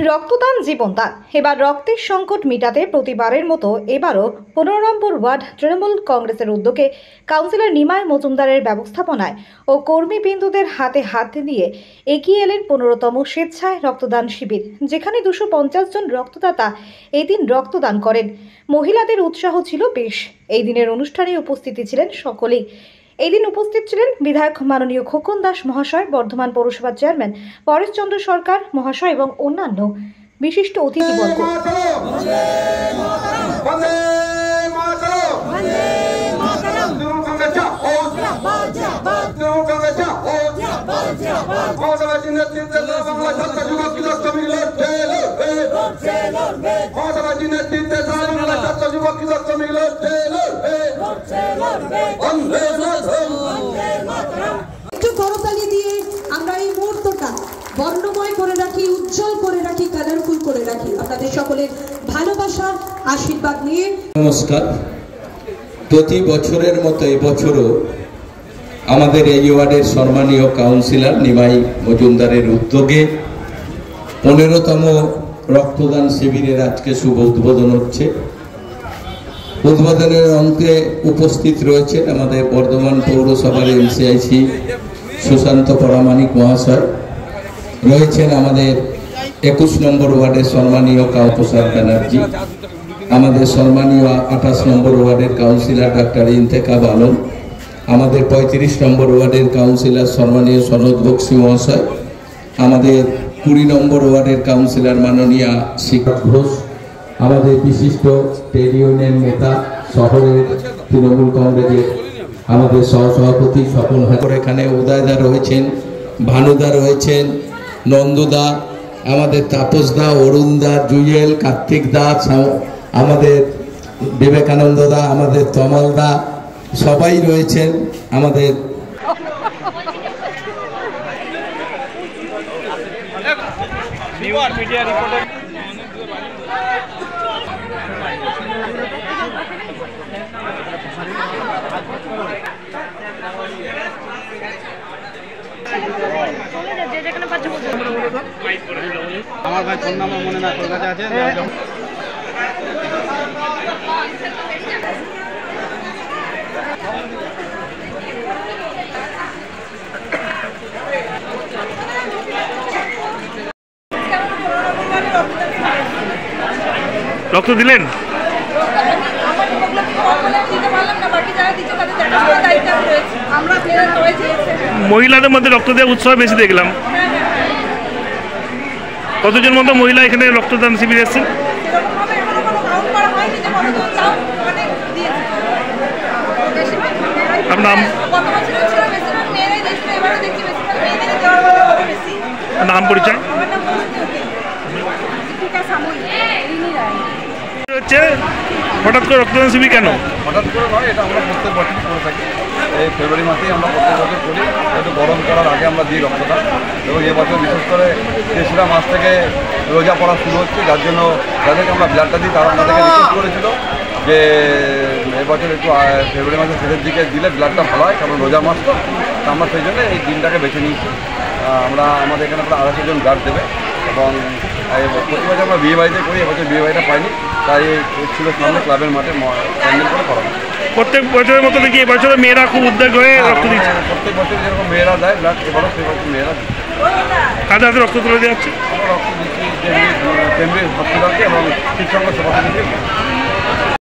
রক্তদান জীবনদান। এবার রক্তের সংকট মিটাতে প্রতিবারের মতো এবারও 15 নম্বর ওয়ার্ড তৃণমূল কংগ্রেসের উদ্যোগে কাউন্সিলর নিমাই মজুমদারের ব্যবস্থাপনায় ও কর্মীবৃন্দদের হাতে হাত দিয়ে এগিয়ে এলেন 15তম স্বেচ্ছায় রক্তদান শিবির, যেখানে 250 জন রক্তদাতা এই দিন রক্তদান করেন। মহিলাদের উৎসাহ ছিল বেশ। এই দিনের অনুষ্ঠানে উপস্থিতি ছিলেন সকলেই। এই দিন উপস্থিত ছিলেন বিধায়ক মাননীয় খোকন দাস মহাশয়, বর্ধমান পৌরসভার চেয়ারম্যান পরেশচন্দ্র সরকার মহাশয় এবং অন্যান্য বিশিষ্ট অতিথিবর্গ। একটু করতালি দিয়ে আমরা এই মুহূর্তটা বর্ণময় করে রাখি, উজ্জ্বল করে রাখি, কালারফুল করে রাখি। আপনাদের সকলের ভালোবাসা আশীর্বাদ নিয়ে নমস্কার। প্রতি বছরের মতো এবছরও আমাদের এই ওয়ার্ডের সম্মানীয় কাউন্সিলর নিমাই মজুমদারের উদ্যোগে 15তম রক্তদান শিবিরের আজকে শুভ উদ্বোধন হচ্ছে। উদ্বোধনের অঙ্কে উপস্থিত রয়েছেন আমাদের বর্ধমান পৌরসভার এমসিআইসি সুশান্ত পরামানিক মহাশয়, রয়েছেন আমাদের 21 নম্বর ওয়ার্ডের সম্মানীয় কাউপ্রসাদ ব্যানার্জি, আমাদের সম্মানীয় 28 নম্বর ওয়ার্ডের কাউন্সিলর ডাক্তার ইন্তেকাব আলম, আমাদের 35 নম্বর ওয়ার্ডের কাউন্সিলর সম্মানীয় সনদ বক্সি মহাশয়, আমাদের 20 নম্বর ওয়ার্ডের কাউন্সিলর মাননীয়া শিখা ঘোষ, আমাদের বিশিষ্ট ট্রেড ইউনিয়ন নেতা শহরের তৃণমূল কংগ্রেসের আমাদের সহসভাপতি স্বপন হাজার, এখানে উদয়দা রয়েছেন, ভানুদা রয়েছেন, নন্দুদা, আমাদের তাপসদা, অরুণদা, জুয়েল, কার্তিক দাস, আমাদের বিবেকানন্দ দা, আমাদের তমল দা, সবাই রয়েছেন। আমাদের আমার ভাই ফোন নাম্বার মনে না, তোর কাছে আছে? রক্ত দিলেন? মহিলাদের মধ্যে রক্ত দেওয়ার উৎসাহ বেশি দেখলাম। কতজন মতো মহিলা এখানে রক্তদান শিবিরে এসেছেন? আপনার নাম? নাম পরিচয়? হচ্ছে হঠাৎ করে রক্তদান শিবির কেন? হঠাৎ করে নয়, এটা আমরা প্রত্যেক বছরই করে থাকি। এই ফেব্রুয়ারি মাসেই আমরা প্রত্যেক বছর করি। একটু গরম করার আগে আমরা দিই রক্তদান, এবং এবছর বিশেষ করে তেসরা মাস থেকে রোজা পড়া শুরু হচ্ছে, যার জন্য যাদেরকে আমরা ব্লাডটা দিই তারা আমাদেরকে রিকোয়েস্ট করেছিল যে এবছর একটু ফেব্রুয়ারি মাসের শেষের দিকে দিলে ব্লাডটা ভালো হয়, কারণ রোজা মাস তো। আমরা সেই জন্য এই দিনটাকে বেছে নিয়েছি। আমরা আমাদের এখানে প্রায় 250 জন ব্লাড দেবে, এবং প্রতি বছর আমরা বিয়ে বাড়িতে করি, এবছর বিয়ে বাড়িটা পাইনি, তাই ছিল সামনে ক্লাবের মাঠে প্যান্ডেল করে করা। প্রত্যেক বছরের মতো দেখি এবছরে মেয়েরা খুব উদ্যোগ হয়ে রক্ত দিচ্ছে। প্রত্যেক বছর যেরকম মেয়েরা দেয় ব্লাড, এবারও সেই বছর মেয়েরা দিচ্ছে। কাদের হাতে রক্ত তুলে দেওয়া হচ্ছে? রক্ত দিচ্ছি কেন্দ্রীয় হসপিটালকে এবং শিবসংঘ